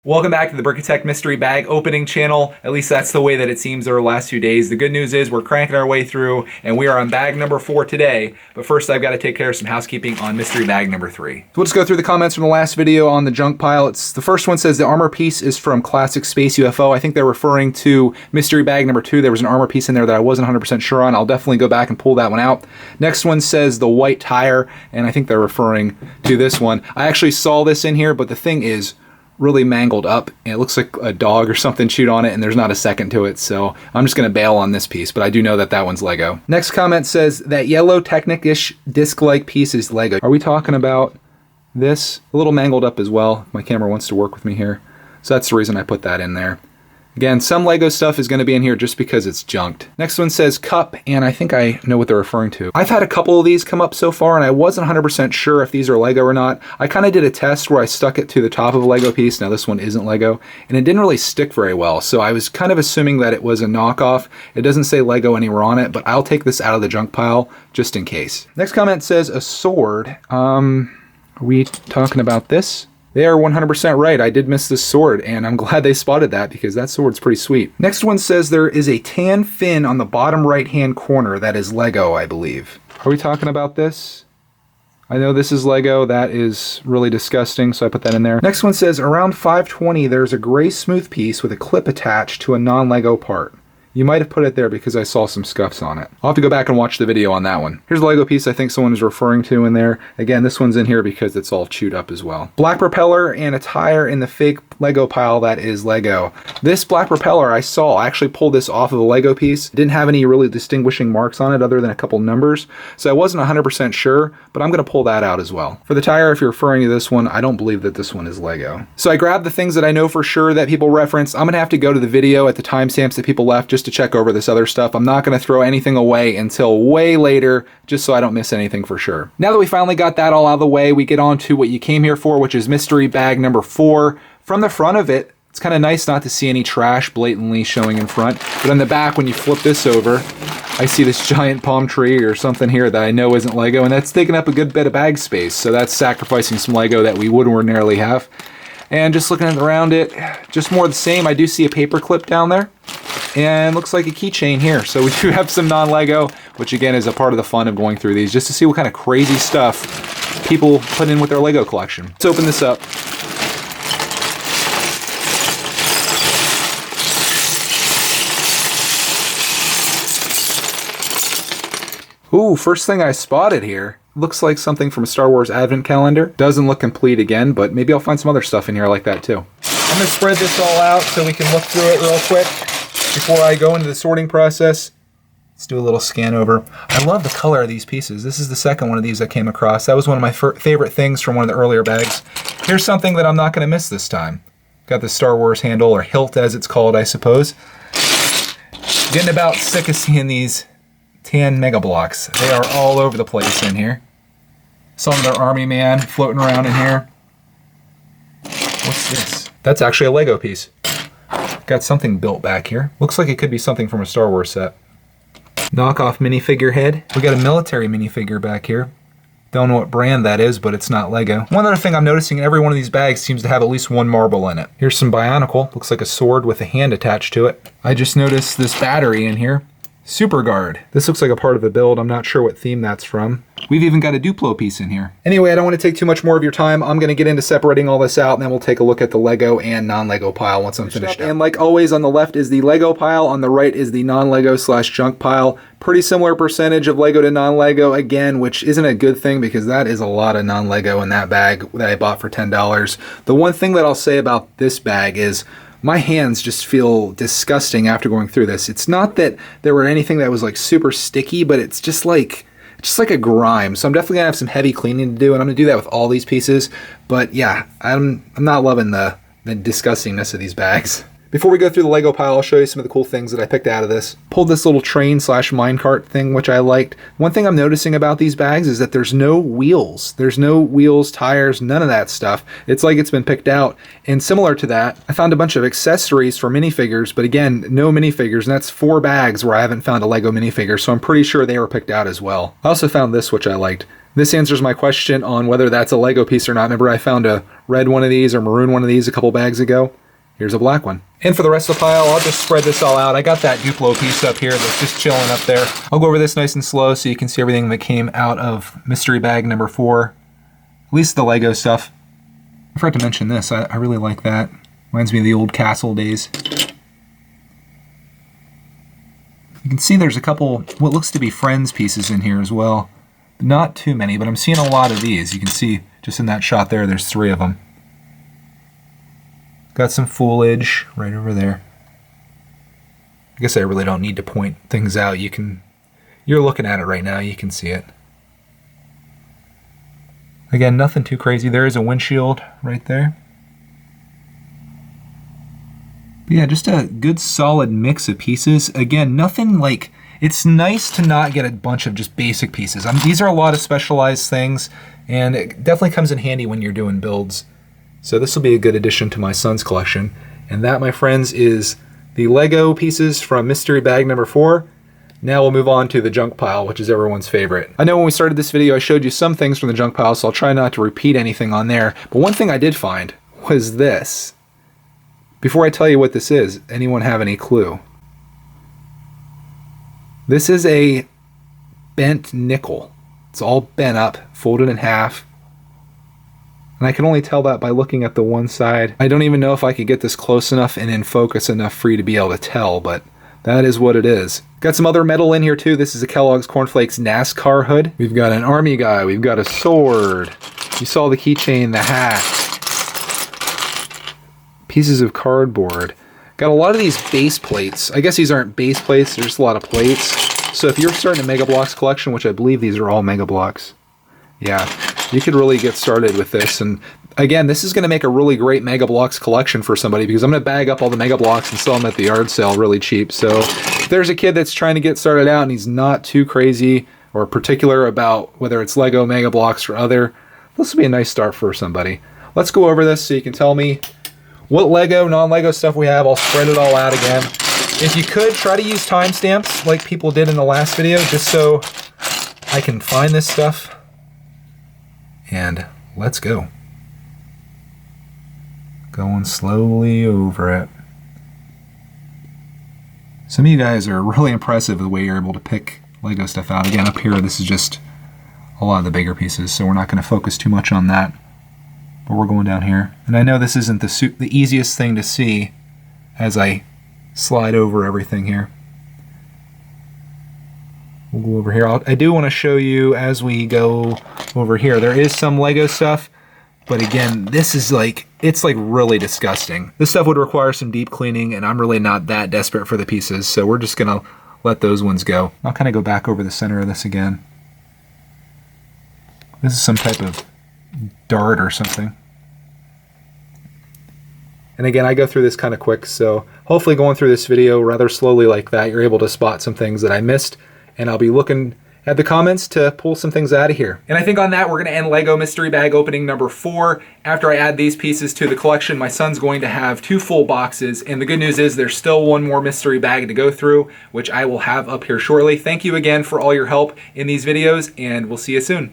Welcome back to the brickitect mystery bag opening channel. At least that's the way that it seems over the last few days. The good news is we're cranking our way through and we are on bag number 4 today. But first I've got to take care of some housekeeping on mystery bag number 3. So we'll just go through the comments from the last video on the junk pile. The first one says the armor piece is from Classic Space UFO. I think they're referring to mystery bag number 2. There was an armor piece in there that I wasn't 100% sure on. I'll definitely go back and pull that one out. Next one says the white tire, and I think they're referring to this one. I actually saw this in here, but the thing is really mangled up and it looks like a dog or something chewed on it and there's not a second to it, so I'm just gonna bail on this piece, but I do know that that one's Lego. Next comment says that yellow Technic-ish disc-like piece is Lego. Are we talking about this? A little mangled up as well. My camera wants to work with me here, so that's the reason I put that in there. Again, some Lego stuff is going to be in here just because it's junked. Next one says cup, and I think I know what they're referring to. I've had a couple of these come up so far, and I wasn't 100% sure if these are Lego or not. I kind of did a test where I stuck it to the top of a Lego piece. Now this one isn't Lego, and it didn't really stick very well, so I was kind of assuming that it was a knockoff. It doesn't say Lego anywhere on it, but I'll take this out of the junk pile just in case. Next comment says a sword. Are we talking about this? They are 100% right. I did miss this sword, and I'm glad they spotted that because that sword's pretty sweet. Next one says there is a tan fin on the bottom right-hand corner that is Lego, I believe. Are we talking about this? I know this is Lego. That is really disgusting, so I put that in there. Next one says around 520, there's a gray smooth piece with a clip attached to a non-Lego part. You might have put it there because I saw some scuffs on it. I'll have to go back and watch the video on that one. Here's a Lego piece I think someone is referring to in there. Again, this one's in here because it's all chewed up as well. Black propeller and a tire in the fake Lego pile that is Lego. This black propeller I saw, I actually pulled this off of a Lego piece. It didn't have any really distinguishing marks on it other than a couple numbers, so I wasn't 100% sure, but I'm gonna pull that out as well. For the tire, if you're referring to this one, I don't believe that this one is Lego. So I grabbed the things that I know for sure that people reference. I'm gonna have to go to the video at the timestamps that people left just to check over this other stuff. I'm not gonna throw anything away until way later, just so I don't miss anything for sure. Now that we finally got that all out of the way, we get on to what you came here for, which is mystery bag number 4. From the front of it, it's kind of nice not to see any trash blatantly showing in front, but on the back, when you flip this over, I see this giant palm tree or something here that I know isn't Lego, and that's taking up a good bit of bag space, so that's sacrificing some Lego that we wouldn't ordinarily have. And just looking around it, just more of the same. I do see a paper clip down there, and looks like a keychain here. So we do have some non-Lego, which again is a part of the fun of going through these, just to see what kind of crazy stuff people put in with their Lego collection. Let's open this up. Ooh, first thing I spotted here. Looks like something from a Star Wars Advent calendar. Doesn't look complete again, but maybe I'll find some other stuff in here like that too. I'm gonna spread this all out so we can look through it real quick before I go into the sorting process. Let's do a little scan over. I love the color of these pieces. This is the second one of these I came across. That was one of my favorite things from one of the earlier bags. Here's something that I'm not gonna miss this time. Got the Star Wars handle, or hilt as it's called, I suppose. Getting about sick of seeing these tan mega blocks. They are all over the place in here. Some of their army man floating around in here. What's this? That's actually a Lego piece. Got something built back here. Looks like it could be something from a Star Wars set. Knockoff minifigure head. We got a military minifigure back here. Don't know what brand that is, but it's not Lego. One other thing I'm noticing, every one of these bags seems to have at least one marble in it. Here's some Bionicle. Looks like a sword with a hand attached to it. I just noticed this battery in here. Super Guard. This looks like a part of a build. I'm not sure what theme that's from. We've even got a Duplo piece in here. Anyway, I don't want to take too much more of your time. I'm going to get into separating all this out, and then we'll take a look at the Lego and non-Lego pile once I'm finished. And like always, on the left is the Lego pile. On the right is the non-Lego / junk pile. Pretty similar percentage of Lego to non-Lego, again, which isn't a good thing because that is a lot of non-Lego in that bag that I bought for $10. The one thing that I'll say about this bag is my hands just feel disgusting after going through this. It's not that there were anything that was like super sticky, but it's just like a grime. So I'm definitely gonna have some heavy cleaning to do, and I'm gonna do that with all these pieces. But yeah, I'm not loving the disgustingness of these bags. Before we go through the Lego pile, I'll show you some of the cool things that I picked out of this. Pulled this little train / minecart thing, which I liked. One thing I'm noticing about these bags is that there's no wheels. There's no wheels, tires, none of that stuff. It's like it's been picked out. And similar to that, I found a bunch of accessories for minifigures, but again, no minifigures, and that's 4 bags where I haven't found a Lego minifigure, so I'm pretty sure they were picked out as well. I also found this, which I liked. This answers my question on whether that's a Lego piece or not. Remember, I found a red one of these or maroon one of these a couple bags ago. Here's a black one. And for the rest of the pile, I'll just spread this all out. I got that Duplo piece up here that's just chilling up there. I'll go over this nice and slow so you can see everything that came out of mystery bag number 4. At least the Lego stuff. I forgot to mention this. I really like that. Reminds me of the old castle days. You can see there's a couple what looks to be Friends pieces in here as well. Not too many, but I'm seeing a lot of these. You can see just in that shot there, there's 3 of them. Got some foliage right over there. I guess I really don't need to point things out. You're looking at it right now, you can see it. Again, nothing too crazy. There is a windshield right there. But yeah, just a good solid mix of pieces. Again, nothing like, it's nice to not get a bunch of just basic pieces. These are a lot of specialized things, and it definitely comes in handy when you're doing builds. So this will be a good addition to my son's collection. And that, my friends, is the Lego pieces from mystery bag number 4. Now we'll move on to the junk pile, which is everyone's favorite. I know when we started this video, I showed you some things from the junk pile, so I'll try not to repeat anything on there. But one thing I did find was this. Before I tell you what this is, anyone have any clue? This is a bent nickel. It's all bent up, folded in half. And I can only tell that by looking at the one side. I don't even know if I could get this close enough and in focus enough for you to be able to tell, but that is what it is. Got some other metal in here too. This is a Kellogg's Corn Flakes NASCAR hood. We've got an army guy. We've got a sword. You saw the keychain, the hat. Pieces of cardboard. Got a lot of these base plates. I guess these aren't base plates. There's just a lot of plates. So if you're starting a Mega Bloks collection, which I believe these are all Mega Bloks, yeah, you could really get started with this. And again, this is going to make a really great Mega Bloks collection for somebody, because I'm going to bag up all the Mega Bloks and sell them at the yard sale really cheap. So if there's a kid that's trying to get started out and he's not too crazy or particular about whether it's Lego, Mega Bloks, or other, this will be a nice start for somebody. Let's go over this so you can tell me what Lego, non-Lego stuff we have. I'll spread it all out again. If you could, try to use timestamps like people did in the last video, just so I can find this stuff. And let's go. Going slowly over it. Some of you guys are really impressive with the way you're able to pick Lego stuff out. Again, up here, this is just a lot of the bigger pieces, so we're not going to focus too much on that. But we're going down here. And I know this isn't the easiest thing to see as I slide over everything here. We'll go over here. I do want to show you as we go over here. There is some Lego stuff, but again, this is like, it's like really disgusting. This stuff would require some deep cleaning, and I'm really not that desperate for the pieces, so we're just gonna let those ones go. I'll kind of go back over the center of this again. This is some type of dart or something. And again, I go through this kind of quick, so hopefully going through this video rather slowly like that, you're able to spot some things that I missed, and I'll be looking at the comments to pull some things out of here. And I think on that, we're gonna end Lego mystery bag opening number 4. After I add these pieces to the collection, my son's going to have 2 full boxes, and the good news is there's still one more mystery bag to go through, which I will have up here shortly. Thank you again for all your help in these videos, and we'll see you soon.